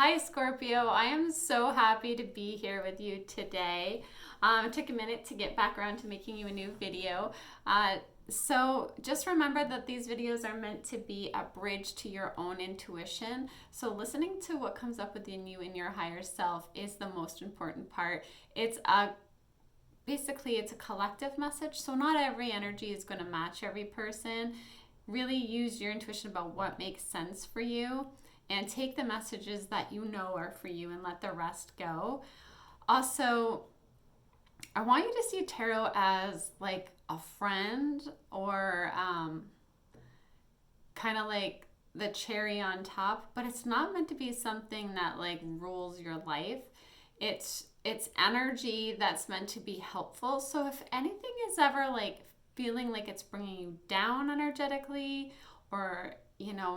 Hi, Scorpio. I am so happy to be here with you today. It took a minute to get back around to making you a new video. So just remember that these videos are meant to be a bridge to your own intuition. So listening to what comes up within you in your higher self is the most important part. Basically it's a collective message. So not every energy is going to match every person. Really use your intuition about what makes sense for you and take the messages that you know are for you and let the rest go. Also, I want you to see tarot as like a friend or kind of like the cherry on top, but it's not meant to be something that like rules your life. It's energy that's meant to be helpful. So if anything is ever like feeling like it's bringing you down energetically or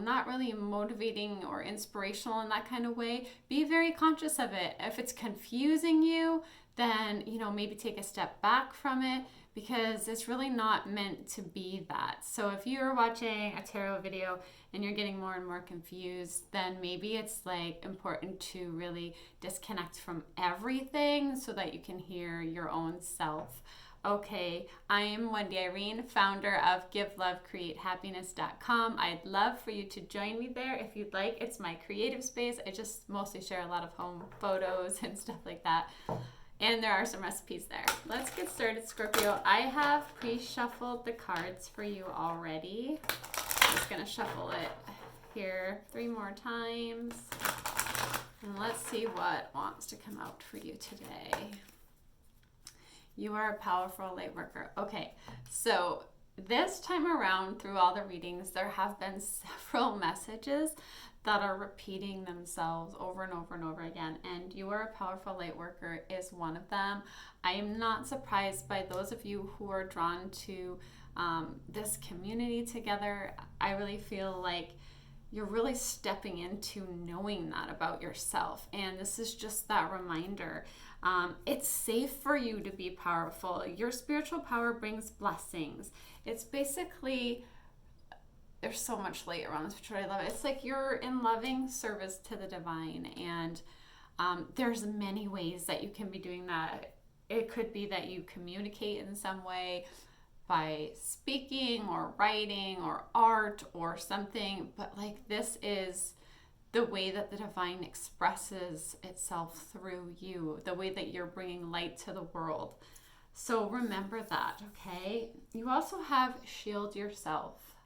not really motivating or inspirational in that kind of way, be very conscious of it. If it's confusing you, then, maybe take a step back from it because it's really not meant to be that. So if you're watching a tarot video and you're getting more and more confused, then maybe it's like important to really disconnect from everything so that you can hear your own self. Okay, I am Wendy Irene, founder of GiveLoveCreateHappiness.com. I'd love for you to join me there if you'd like. It's my creative space. I just mostly share a lot of home photos and stuff like that. And there are some recipes there. Let's get started, Scorpio. I have pre-shuffled the cards for you already. I'm just going to shuffle it here 3 more times. And let's see what wants to come out for you today. You are a powerful light worker. Okay, so this time around through all the readings, there have been several messages that are repeating themselves over and over and over again. And you are a powerful light worker is one of them. I am not surprised by those of you who are drawn to this community together. I really feel like you're really stepping into knowing that about yourself. And this is just that reminder. It's safe for you to be powerful. Your spiritual power brings blessings. It's basically, there's so much light around this picture. I love it. It's like you're in loving service to the divine. And there's many ways that you can be doing that. It could be that you communicate in some way by speaking or writing or art or something. But like this is the way that the divine expresses itself through you, the way that you're bringing light to the world. So remember that, okay? You also have shield yourself.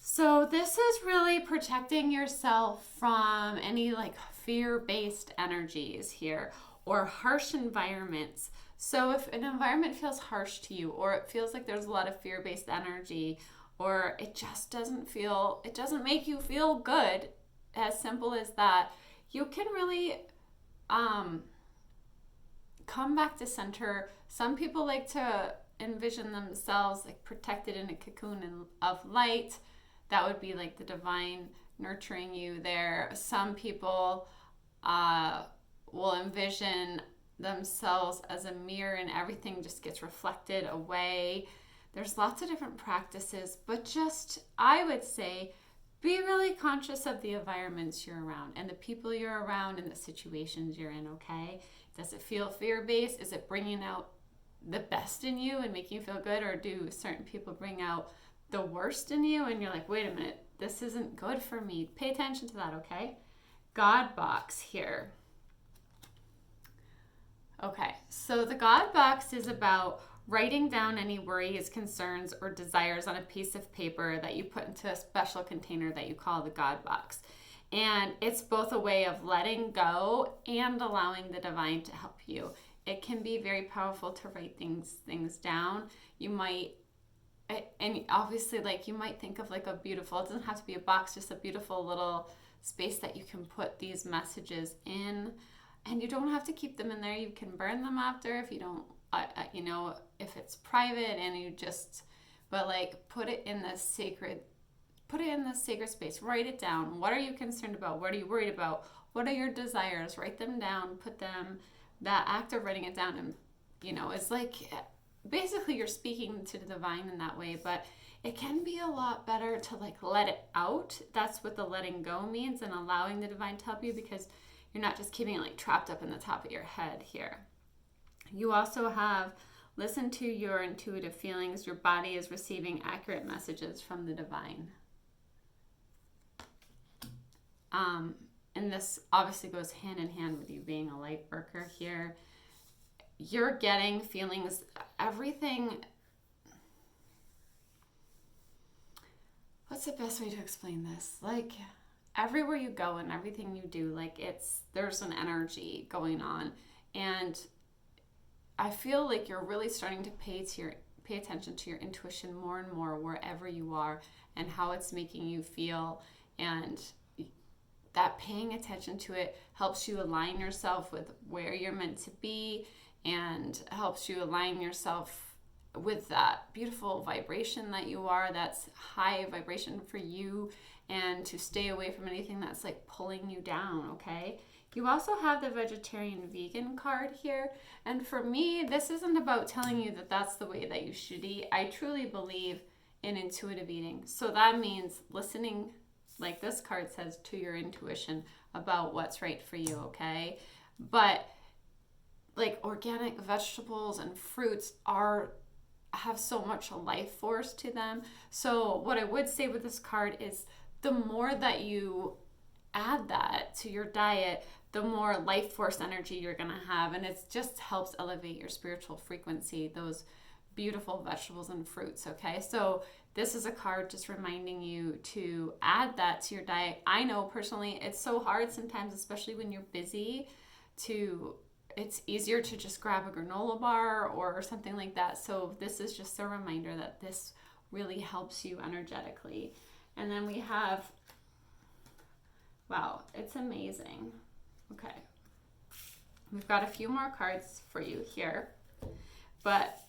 So this is really protecting yourself from any like fear-based energies here or harsh environments. So if an environment feels harsh to you or it feels like there's a lot of fear-based energy or it just doesn't make you feel good, as simple as that, you can really come back to center. Some people like to envision themselves like protected in a cocoon of light. That would be like the divine nurturing you there. Some people will envision themselves as a mirror and everything just gets reflected away. There's lots of different practices, but just, I would say, be really conscious of the environments you're around and the people you're around and the situations you're in, okay? Does it feel fear-based? Is it bringing out the best in you and making you feel good? Or do certain people bring out the worst in you and you're like, wait a minute, this isn't good for me? Pay attention to that, okay? God box here. Okay, so the God box is about writing down any worries, concerns, or desires on a piece of paper that you put into a special container that you call the God box. And it's both a way of letting go and allowing the divine to help you. It can be very powerful to write things down. You might, and obviously like you might think of like a beautiful, it doesn't have to be a box, just a beautiful little space that you can put these messages in. And you don't have to keep them in there. You can burn them after if you don't, if it's private and you just, but like put it in the sacred space. Write it down. What are you concerned about? What are you worried about? What are your desires? Write them down, put them, that act of writing it down and, it's like, basically you're speaking to the divine in that way, but it can be a lot better to like let it out. That's what the letting go means, and allowing the divine to help you, because you're not just keeping it like trapped up in the top of your head here. You also have listen to your intuitive feelings. Your body is receiving accurate messages from the divine. And this obviously goes hand in hand with you being a light worker here. You're getting feelings, everything. What's the best way to explain this? Like everywhere you go and everything you do, like there's an energy going on. And I feel like you're really starting to pay attention to your intuition more and more wherever you are, and how it's making you feel. And that paying attention to it helps you align yourself with where you're meant to be, and helps you align yourself with that beautiful vibration that you are, that's high vibration for you, and to stay away from anything that's like pulling you down, okay? You also have the vegetarian vegan card here. And for me, this isn't about telling you that that's the way that you should eat. I truly believe in intuitive eating. So that means listening, like this card says, to your intuition about what's right for you, okay? But like organic vegetables and fruits have so much life force to them. So what I would say with this card is the more that you add that to your diet, the more life force energy you're going to have. And it just helps elevate your spiritual frequency, those beautiful vegetables and fruits, okay? So this is a card just reminding you to add that to your diet. I know personally it's so hard sometimes, especially when you're busy, it's easier to just grab a granola bar or something like that. So this is just a reminder that this really helps you energetically. And then we have, wow, it's amazing. Okay. We've got a few more cards for you here. But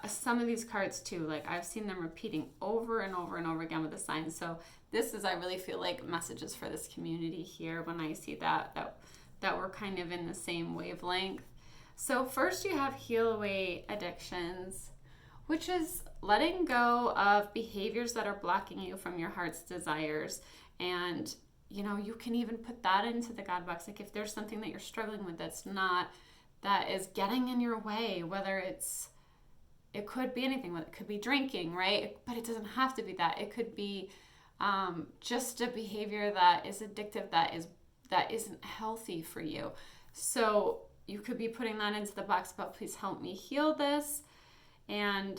some of these cards too, like I've seen them repeating over and over and over again with the signs. So this is, I really feel like, messages for this community here when I see that we're kind of in the same wavelength. So first you have heal away addictions, which is letting go of behaviors that are blocking you from your heart's desires. And you know, you can even put that into the God box. Like if there's something that you're struggling with that is getting in your way, whether it could be anything. It could be drinking, right? But it doesn't have to be that. It could be just a behavior that is addictive, that isn't healthy for you. So you could be putting that into the box about, please help me heal this. And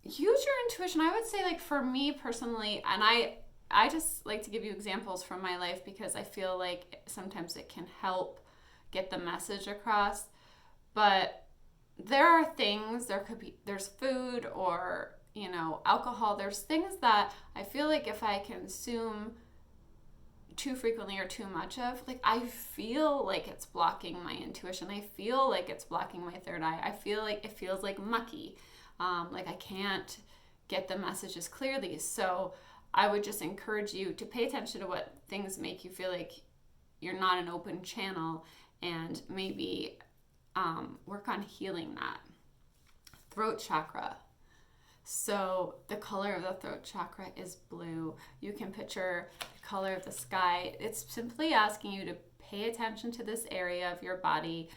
use your intuition. I would say, like, for me personally, and I just like to give you examples from my life because I feel like sometimes it can help get the message across. But there are things, there's food or, you know, alcohol. There's things that I feel like if I consume too frequently or too much of, like, I feel like it's blocking my intuition. I feel like it's blocking my third eye. I feel like it feels like mucky. Like I can't get the messages clearly. So I would just encourage you to pay attention to what things make you feel like you're not an open channel, and maybe work on healing that. Throat chakra. So the color of the throat chakra is blue. You can picture the color of the sky. It's simply asking you to pay attention to this area of your body.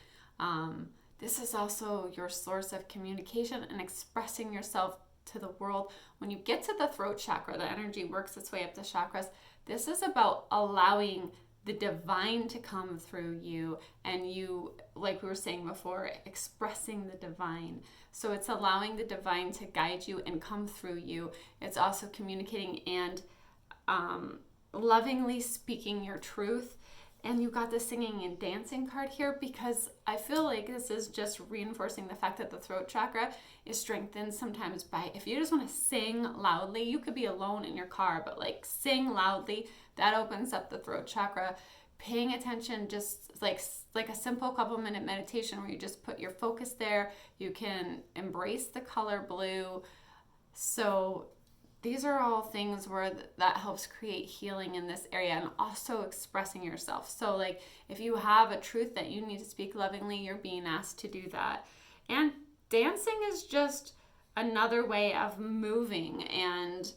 This is also your source of communication and expressing yourself to the world. When you get to the throat chakra, the energy works its way up the chakras. This is about allowing the divine to come through you, and you, like we were saying before, expressing the divine. So it's allowing the divine to guide you and come through you. It's also communicating and lovingly speaking your truth. And you got the singing and dancing card here because I feel like this is just reinforcing the fact that the throat chakra is strengthened sometimes by, if you just want to sing loudly, you could be alone in your car, but like sing loudly, that opens up the throat chakra. Paying attention, just like a simple couple-minute meditation where you just put your focus there. You can embrace the color blue. So these are all things where that helps create healing in this area, and also expressing yourself. So like if you have a truth that you need to speak lovingly, you're being asked to do that. And dancing is just another way of moving and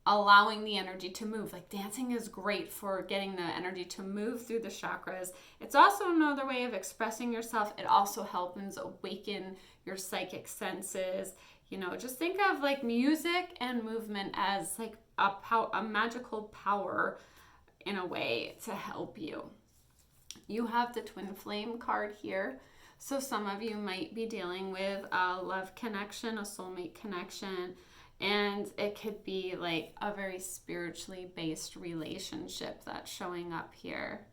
allowing the energy to move. Like dancing is great for getting the energy to move through the chakras. It's also another way of expressing yourself. It also helps awaken your psychic senses. You know, just think of like music and movement as like a magical power in a way to help you. You have the twin flame card here. So some of you might be dealing with a love connection, a soulmate connection, and it could be like a very spiritually based relationship that's showing up here.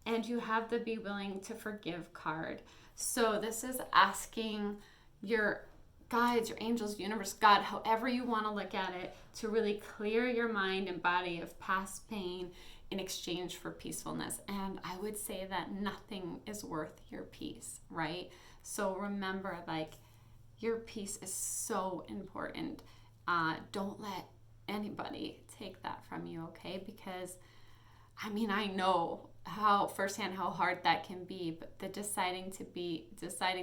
And you have the be willing to forgive card. So this is asking your guides, your angels, universe, God, however you want to look at it, to really clear your mind and body of past pain in exchange for peacefulness. And I would say that nothing is worth your peace, right? So remember, like, your peace is so important. Don't let anybody take that from you, okay? Because I mean, I know how firsthand how hard that can be, but the deciding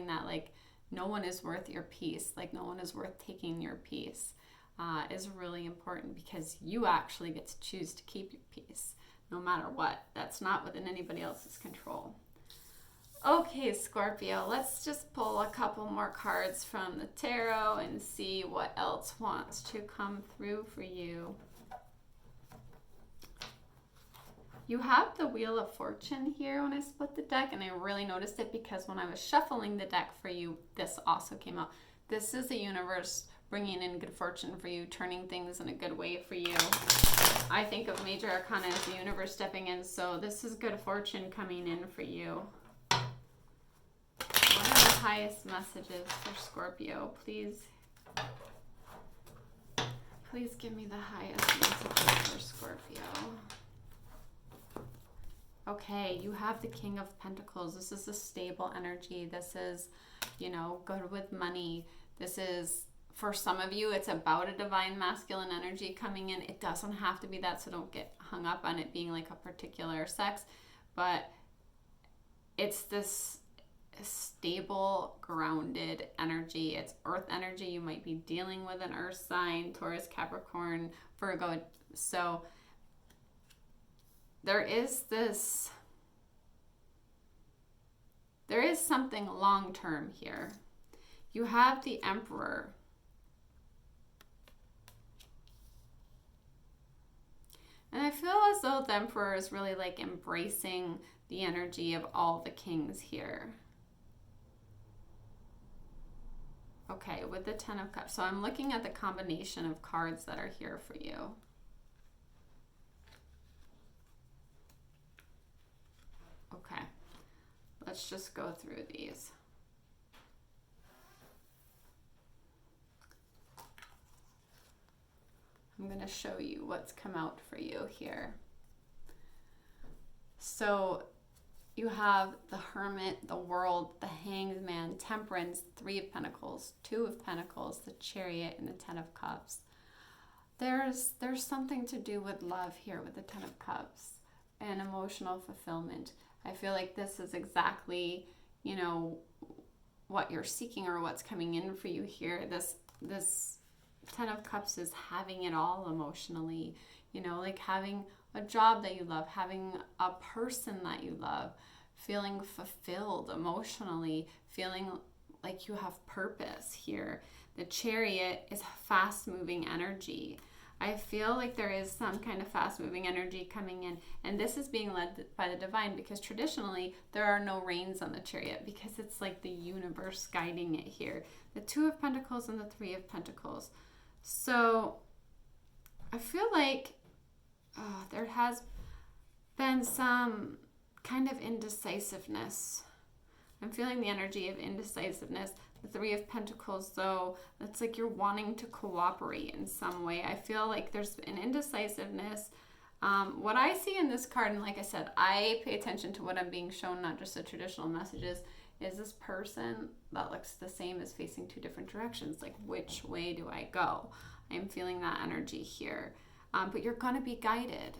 that like no one is worth your peace, like no one is worth taking your peace, is really important, because you actually get to choose to keep your peace no matter what. That's not within anybody else's control. Okay, Scorpio, let's just pull a couple more cards from the tarot and see what else wants to come through for you. You have the Wheel of Fortune here when I split the deck, and I really noticed it because when I was shuffling the deck for you, this also came out. This is the universe bringing in good fortune for you, turning things in a good way for you. I think of Major Arcana as the universe stepping in, so this is good fortune coming in for you. What are the highest messages for Scorpio? Please give me the highest messages for Scorpio. Okay, you have the King of Pentacles. This is a stable energy. This is, you know, good with money. This is, for some of you, it's about a divine masculine energy coming in. It doesn't have to be that, so don't get hung up on it being like a particular sex. But it's this stable, grounded energy. It's earth energy. You might be dealing with an earth sign, Taurus, Capricorn, Virgo. So there is something long-term here. You have the Emperor. And I feel as though the Emperor is really like embracing the energy of all the kings here. Okay, with the Ten of Cups. So I'm looking at the combination of cards that are here for you. Okay, let's just go through these. I'm going to show you what's come out for you here. So you have the Hermit, the World, the Hanged Man, Temperance, Three of Pentacles, Two of Pentacles, the Chariot, and the Ten of Cups. There's something to do with love here with the Ten of Cups and emotional fulfillment. I feel like this is exactly, you know, what you're seeking or what's coming in for you here. This Ten of Cups is having it all emotionally, you know, like having a job that you love, having a person that you love, feeling fulfilled emotionally, feeling like you have purpose here. The Chariot is fast-moving energy. I feel like there is some kind of fast-moving energy coming in, and this is being led by the divine, because traditionally there are no reins on the Chariot, because it's like the universe guiding it here. The Two of Pentacles and the Three of Pentacles. So I feel like there has been some kind of indecisiveness. I'm feeling the energy of indecisiveness. The Three of Pentacles, though, it's like you're wanting to cooperate in some way. I feel like there's an indecisiveness. What I see in this card, and like I said, I pay attention to what I'm being shown, not just the traditional messages, is this person that looks the same is facing two different directions. Like, which way do I go? I'm feeling that energy here. But you're going to be guided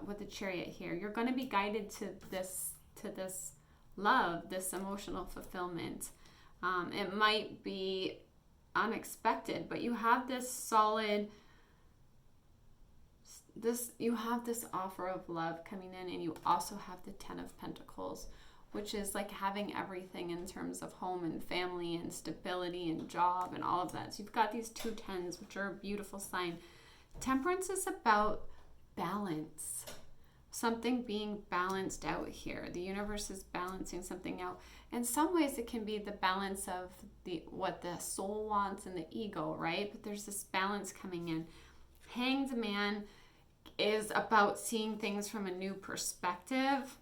with the Chariot here. You're going to be guided to this love, this emotional fulfillment. It might be unexpected, but you have this solid, you have this offer of love coming in, and you also have the 10 of Pentacles, which is like having everything in terms of home and family and stability and job and all of that. So you've got these 2 10s, which are a beautiful sign. Temperance is about balance, something being balanced out here. The universe is balancing something out. In some ways, it can be the balance of what the soul wants and the ego, right? But there's this balance coming in. Hanged Man is about seeing things from a new perspective.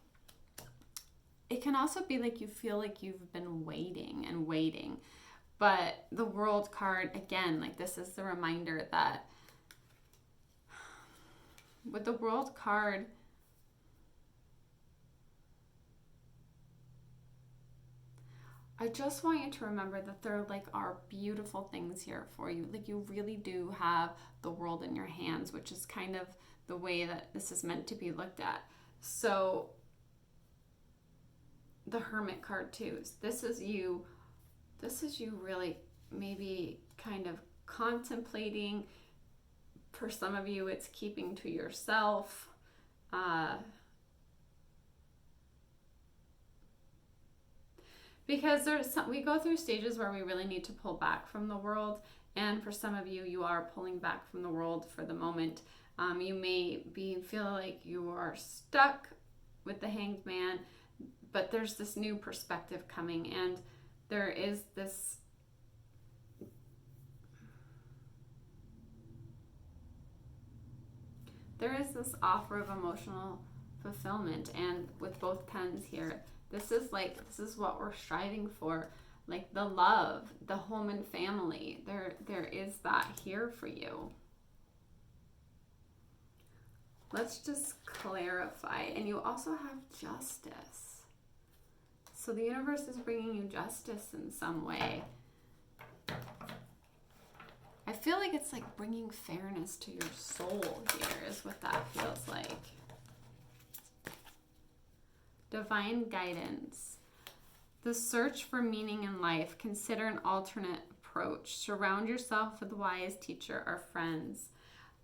It can also be like you feel like you've been waiting and waiting. But the World card, again, like this is the reminder that with the World card, I just want you to remember that there like are beautiful things here for you. Like you really do have the world in your hands, which is kind of the way that this is meant to be looked at. So the Hermit card too. This is you really maybe kind of contemplating. For some of you, it's keeping to yourself. Because we go through stages where we really need to pull back from the world, and for some of you, you are pulling back from the world for the moment. You may feel like you are stuck with the Hanged Man, but there's this new perspective coming, and there is this offer of emotional fulfillment. And with both pens here, this is what we're striving for, like the love, the home and family. There is that here for you. Let's just clarify. And you also have justice. So the universe is bringing you justice in some way. I feel like it's like bringing fairness to your soul here is what that feels like. Divine guidance. The search for meaning in life. Consider an alternate approach. Surround yourself with a wise teacher or friends.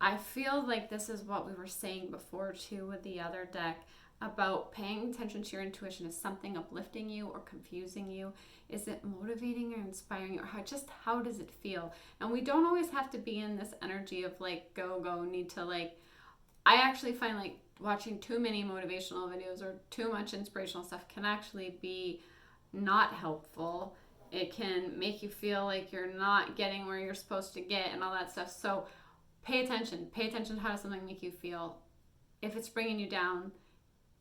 I feel like this is what we were saying before too with the other deck about paying attention to your intuition. Is something uplifting you or confusing you? Is it motivating or inspiring, or how does it feel? And we don't always have to be in this energy of like need to like. I actually find like watching too many motivational videos or too much inspirational stuff can actually be not helpful. It can make you feel like you're not getting where you're supposed to get and all that stuff. So pay attention to how does something make you feel. If it's bringing you down,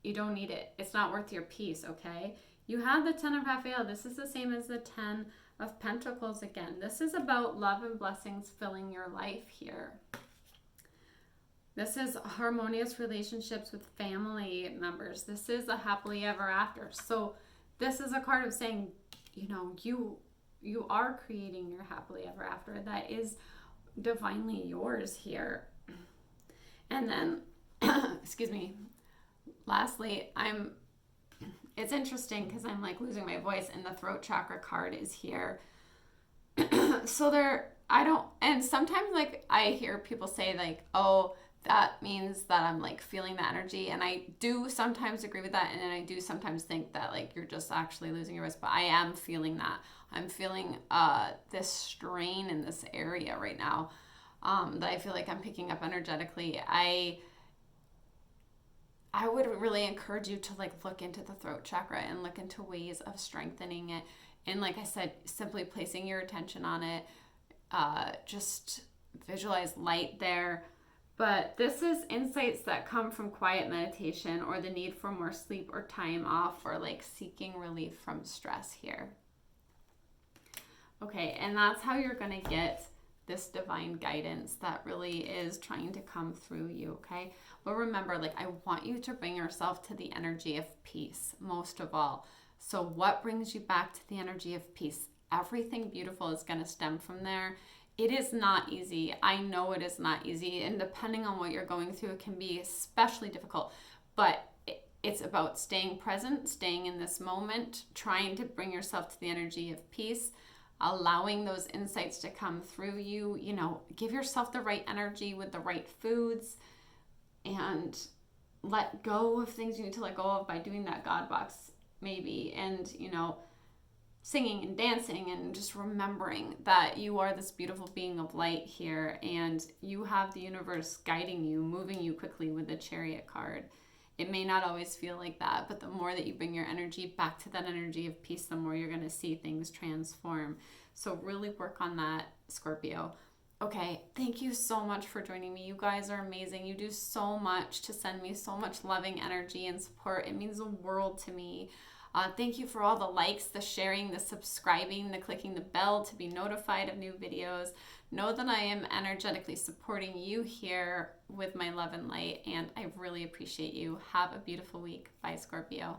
you don't need it. It's not worth your peace, okay? You have the 10 of Raphael. This is the same as the 10 of Pentacles again. This is about love and blessings filling your life here. This is harmonious relationships with family members. This is a happily ever after. So this is a card of saying, you are creating your happily ever after. That is divinely yours here. And then, excuse me, lastly, it's interesting because I'm like losing my voice, and the throat chakra card is here. So and sometimes like I hear people say like, oh, that means that I'm like feeling the energy. And I do sometimes agree with that. And then I do sometimes think that like you're just actually losing your voice, but I am feeling that. I'm feeling this strain in this area right now that I feel like I'm picking up energetically. I would really encourage you to like look into the throat chakra and look into ways of strengthening it. And like I said, simply placing your attention on it, just visualize light there. But this is insights that come from quiet meditation or the need for more sleep or time off or like seeking relief from stress here. Okay, and that's how you're going to get this divine guidance that really is trying to come through you, okay? But remember, like I want you to bring yourself to the energy of peace most of all. So what brings you back to the energy of peace? Everything beautiful is going to stem from there. It is not easy. I know it is not easy. And depending on what you're going through, it can be especially difficult. But it's about staying present, staying in this moment, trying to bring yourself to the energy of peace. allowing those insights to come through you. You know, give yourself the right energy with the right foods, and let go of things you need to let go of by doing that God box maybe. And, you know, singing and dancing and just remembering that you are this beautiful being of light here, and you have the universe guiding you, moving you quickly with the Chariot card. It may not always feel like that, but the more that you bring your energy back to that energy of peace, the more you're going to see things transform. So really work on that, Scorpio. Okay, thank you so much for joining me. You guys are amazing. You do so much to send me so much loving energy and support. It means the world to me. Thank you for all the likes, the sharing, the subscribing, the clicking the bell to be notified of new videos. Know that I am energetically supporting you here with my love and light, and I really appreciate you. Have a beautiful week. Bye, Scorpio.